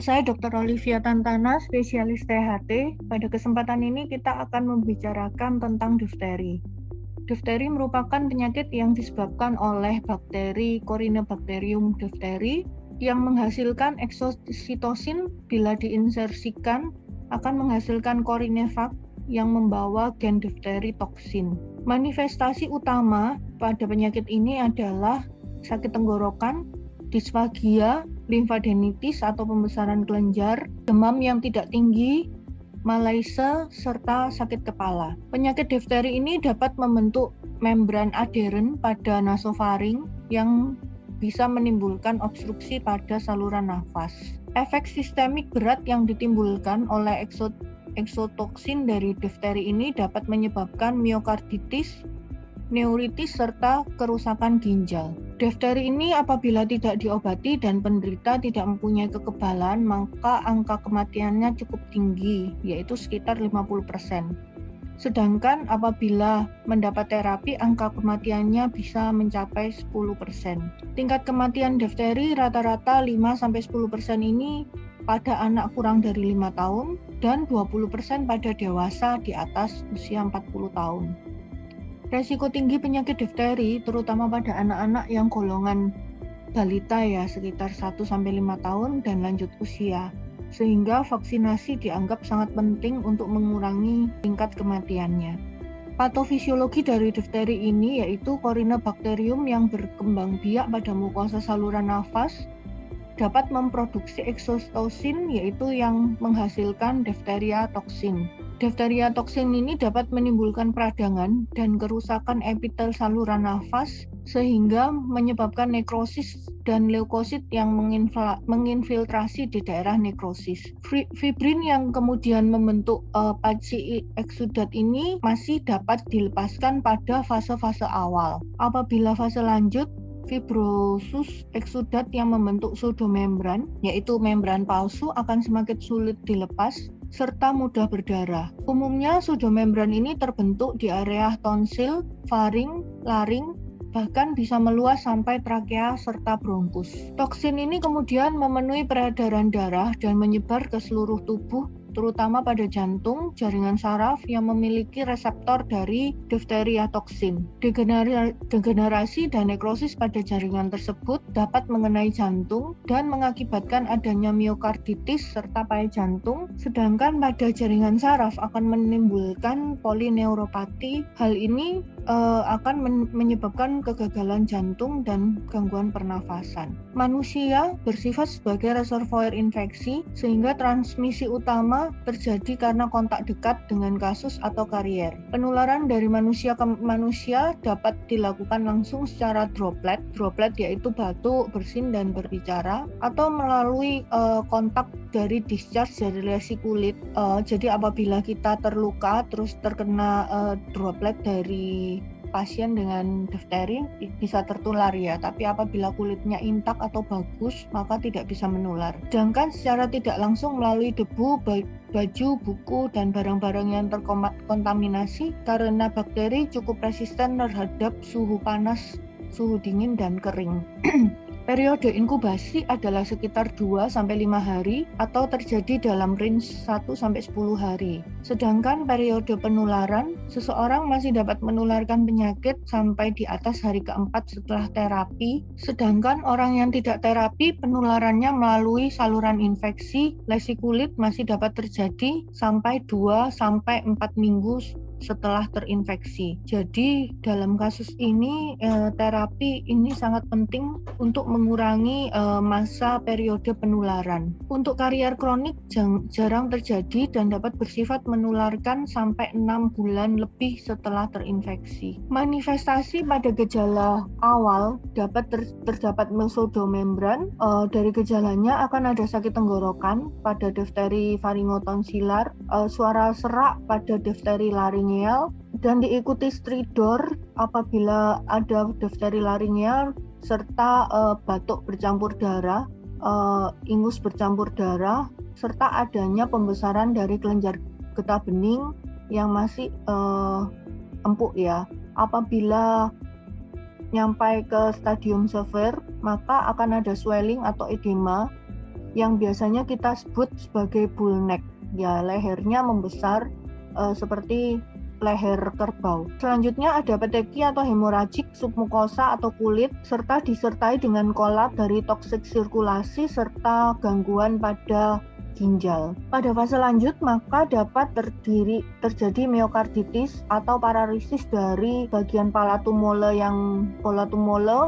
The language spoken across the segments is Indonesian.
Saya Dr. Olivia Tantana, spesialis THT. Pada kesempatan ini kita akan membicarakan tentang difteri. Difteri merupakan penyakit yang disebabkan oleh bakteri Corynebacterium diphtheri yang menghasilkan eksositosin. Bila diinsersikan akan menghasilkan corinefag yang membawa gen difteri toksin. Manifestasi utama pada penyakit ini adalah sakit tenggorokan, disfagia, limfadenitis atau pembesaran kelenjar, demam yang tidak tinggi, malaise, serta sakit kepala. Penyakit difteri ini dapat membentuk membran aderen pada nasofaring yang bisa menimbulkan obstruksi pada saluran nafas. Efek sistemik berat yang ditimbulkan oleh eksotoksin dari difteri ini dapat menyebabkan miokarditis, neuritis, serta kerusakan ginjal. Difteri ini apabila tidak diobati dan penderita tidak mempunyai kekebalan, maka angka kematiannya cukup tinggi, yaitu sekitar 50%. Sedangkan apabila mendapat terapi, angka kematiannya bisa mencapai 10%. Tingkat kematian difteri rata-rata 5-10% ini pada anak kurang dari 5 tahun dan 20% pada dewasa di atas usia 40 tahun. Resiko tinggi penyakit difteri terutama pada anak-anak yang golongan balita ya, sekitar 1-5 tahun dan lanjut usia, sehingga vaksinasi dianggap sangat penting untuk mengurangi tingkat kematiannya. Patofisiologi dari difteri ini yaitu Corynebacterium yang berkembang biak pada mukosa saluran nafas dapat memproduksi eksositosin yaitu yang menghasilkan difteria toksin. Difteria toksin ini dapat menimbulkan peradangan dan kerusakan epitel saluran nafas sehingga menyebabkan nekrosis dan leukosit yang menginfiltrasi di daerah nekrosis. Fibrin yang kemudian membentuk patsi eksudat ini masih dapat dilepaskan pada fase-fase awal. Apabila fase lanjut, fibrosus eksudat yang membentuk pseudomembran, yaitu membran palsu, akan semakin sulit dilepas serta mudah berdarah. Umumnya pseudomembran ini terbentuk di area tonsil, faring, laring, bahkan bisa meluas sampai trakea serta bronkus. Toksin ini kemudian memenuhi peredaran darah dan menyebar ke seluruh tubuh, terutama pada jantung, jaringan saraf yang memiliki reseptor dari difteria toksin. Degenerasi dan nekrosis pada jaringan tersebut dapat mengenai jantung dan mengakibatkan adanya miokarditis serta pae jantung, sedangkan pada jaringan saraf akan menimbulkan polineuropati. Hal ini akan menyebabkan kegagalan jantung dan gangguan pernafasan. Manusia bersifat sebagai reservoir infeksi sehingga transmisi utama terjadi karena kontak dekat dengan kasus atau karier. Penularan dari manusia ke manusia dapat dilakukan langsung secara droplet yaitu batuk, bersin, dan berbicara, atau melalui kontak dari discharge dari lesi kulit. Jadi apabila kita terluka terus terkena droplet dari pasien dengan difteri bisa tertular ya, tapi apabila kulitnya intak atau bagus maka tidak bisa menular. Sedangkan secara tidak langsung melalui debu, baju, buku, dan barang-barang yang terkontaminasi karena bakteri cukup resisten terhadap suhu panas, suhu dingin, dan kering. Periode inkubasi adalah sekitar 2-5 hari atau terjadi dalam range 1-10 hari. Sedangkan periode penularan, seseorang masih dapat menularkan penyakit sampai di atas hari keempat setelah terapi. Sedangkan orang yang tidak terapi, penularannya melalui saluran infeksi, lesi kulit masih dapat terjadi sampai 2-4 minggu setelah terinfeksi. Jadi dalam kasus ini terapi ini sangat penting untuk mengurangi masa periode penularan. Untuk karier kronik jarang terjadi dan dapat bersifat menularkan sampai 6 bulan lebih setelah terinfeksi. Manifestasi pada gejala awal dapat terdapat pseudomembran. Dari gejalanya akan ada sakit tenggorokan pada difteri faringotonsilar, suara serak pada difteri laringeal, dan diikuti stridor apabila ada difteri laringeal serta batuk bercampur darah, ingus bercampur darah, serta adanya pembesaran dari kelenjar getah bening yang masih empuk ya. Apabila nyampai ke stadium severe, maka akan ada swelling atau edema yang biasanya kita sebut sebagai bull neck. Ya, lehernya membesar seperti leher kerbau. Selanjutnya ada peteki atau hemoragik submukosa atau kulit, serta disertai dengan kolap dari toksik sirkulasi serta gangguan pada ginjal. Pada fase lanjut maka dapat terjadi miokarditis atau paralisis dari bagian palatumole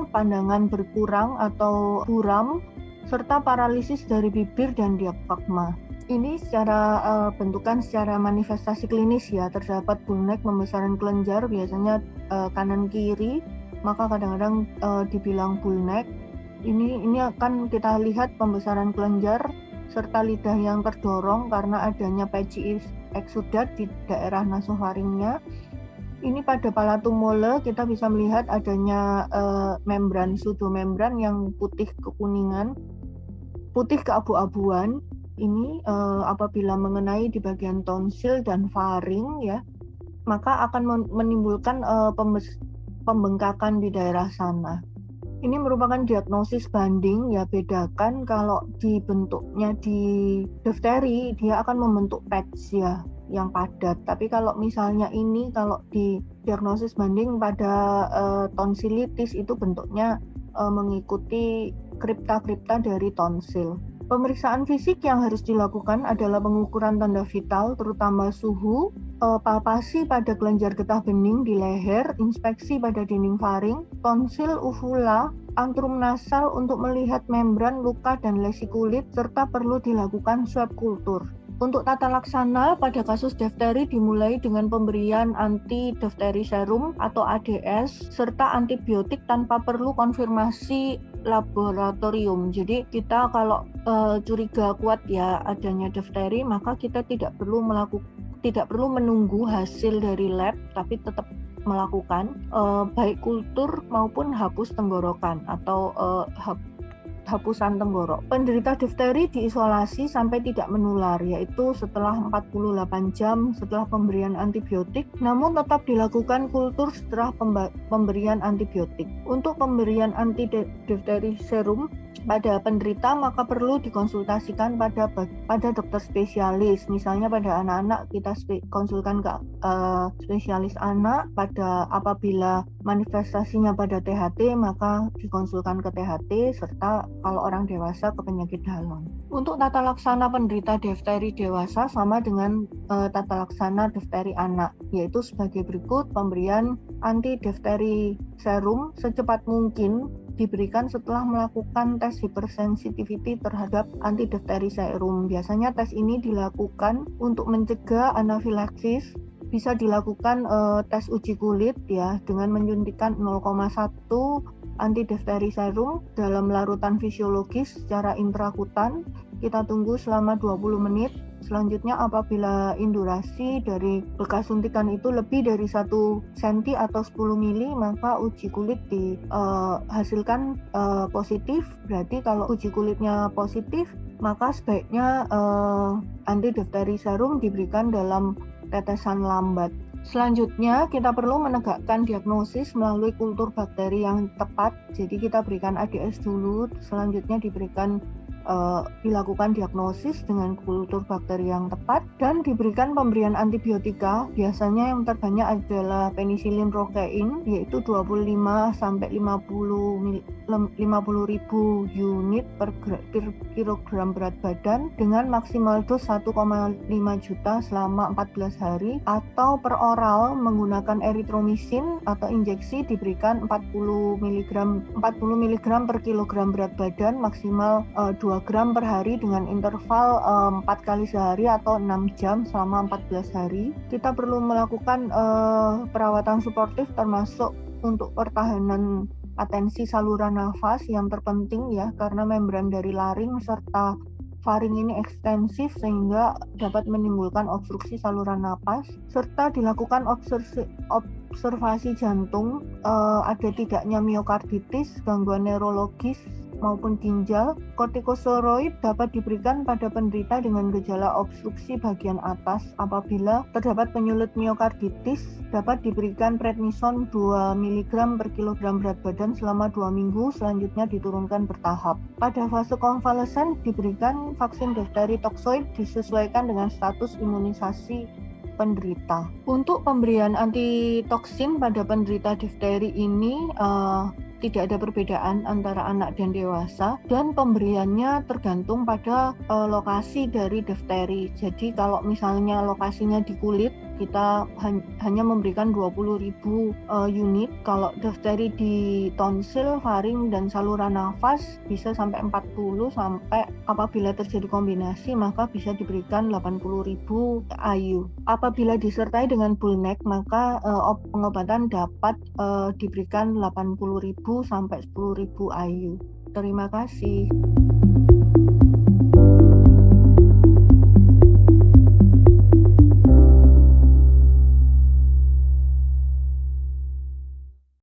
pandangan berkurang atau buram, serta paralisis dari bibir dan diafragma. Ini secara bentukan secara manifestasi klinis ya, terdapat bull neck, pembesaran kelenjar biasanya kanan kiri, maka kadang-kadang dibilang bull neck. Ini akan kita lihat pembesaran kelenjar serta lidah yang terdorong karena adanya patchy exudat di daerah nasofaringnya. Ini pada palatumole kita bisa melihat adanya membran pseudomembran yang putih kekuningan, putih keabu-abuan. Ini apabila mengenai di bagian tonsil dan faring ya, maka akan menimbulkan pembengkakan di daerah sana. Ini merupakan diagnosis banding ya, bedakan kalau dibentuknya di difteri dia akan membentuk patch ya yang padat. Tapi kalau misalnya ini kalau di diagnosis banding pada tonsilitis itu bentuknya mengikuti kripta-kripta dari tonsil. Pemeriksaan fisik yang harus dilakukan adalah pengukuran tanda vital, terutama suhu, palpasi pada kelenjar getah bening di leher, inspeksi pada dinding faring, tonsil, uvula, antrum nasal untuk melihat membran, luka, dan lesi kulit, serta perlu dilakukan swab kultur. Untuk tata laksana pada kasus difteri dimulai dengan pemberian anti-difteri serum atau ADS serta antibiotik tanpa perlu konfirmasi laboratorium. Jadi kita kalau curiga kuat ya adanya difteri, maka kita tidak perlu menunggu hasil dari lab, tapi tetap melakukan baik kultur maupun hapus tenggorokan atau hapusan tenggorok. Penderita difteri diisolasi sampai tidak menular, yaitu setelah 48 jam setelah pemberian antibiotik, namun tetap dilakukan kultur setelah pemberian antibiotik. Untuk pemberian anti-difteri serum pada penderita maka perlu dikonsultasikan pada dokter spesialis. Misalnya pada anak-anak kita konsulkan ke spesialis anak, pada apabila manifestasinya pada THT maka dikonsulkan ke THT, serta kalau orang dewasa ke penyakit dalam. Untuk tata laksana penderita difteri dewasa sama dengan tata laksana difteri anak, yaitu sebagai berikut: pemberian anti-difteri serum secepat mungkin diberikan setelah melakukan tes hypersensitivity terhadap anti-difteri serum. Biasanya tes ini dilakukan untuk mencegah anafilaksis. Bisa dilakukan tes uji kulit ya dengan menyuntikkan 0,1 anti-difteri serum dalam larutan fisiologis secara intrakutan. Kita tunggu selama 20 menit. Selanjutnya apabila indurasi dari bekas suntikan itu lebih dari 1 cm atau 10 mili, maka uji kulit dihasilkan positif. Berarti kalau uji kulitnya positif, maka sebaiknya anti-difteri serum diberikan dalam tetesan lambat. Selanjutnya kita perlu menegakkan diagnosis melalui kultur bakteri yang tepat. Jadi kita berikan ADS dulu, selanjutnya dilakukan diagnosis dengan kultur bakteri yang tepat dan diberikan pemberian antibiotika. Biasanya yang terbanyak adalah penicillin rokein, yaitu 25 sampai 50 ribu unit per kilogram berat badan dengan maksimal dos 1,5 juta selama 14 hari, atau per oral menggunakan eritromisin atau injeksi diberikan 40 mg per kilogram berat badan maksimal 2 gram per hari dengan interval 4 kali sehari atau 6 jam selama 14 hari. Kita perlu melakukan perawatan suportif termasuk untuk pertahanan atensi saluran nafas yang terpenting ya, karena membran dari laring serta faring ini ekstensif sehingga dapat menimbulkan obstruksi saluran napas, serta dilakukan observasi jantung, ada tidaknya miokarditis, gangguan neurologis maupun ginjal. Kortikosteroid dapat diberikan pada penderita dengan gejala obstruksi bagian atas. Apabila terdapat penyulut miokarditis, dapat diberikan prednison 2 mg per kilogram berat badan selama 2 minggu, selanjutnya diturunkan bertahap. Pada fase konvalesen diberikan vaksin difteri toksoid disesuaikan dengan status imunisasi penderita. Untuk pemberian antitoksin pada penderita difteri ini tidak ada perbedaan antara anak dan dewasa, dan pemberiannya tergantung pada lokasi dari difteri. Jadi kalau misalnya lokasinya di kulit, kita hanya memberikan 20.000 unit. Kalau difteri di tonsil, faring, dan saluran nafas bisa sampai 40, sampai apabila terjadi kombinasi maka bisa diberikan 80.000 IU. Apabila disertai dengan bullneck maka pengobatan dapat diberikan 80.000 sampai 10.000 IU. Terima kasih.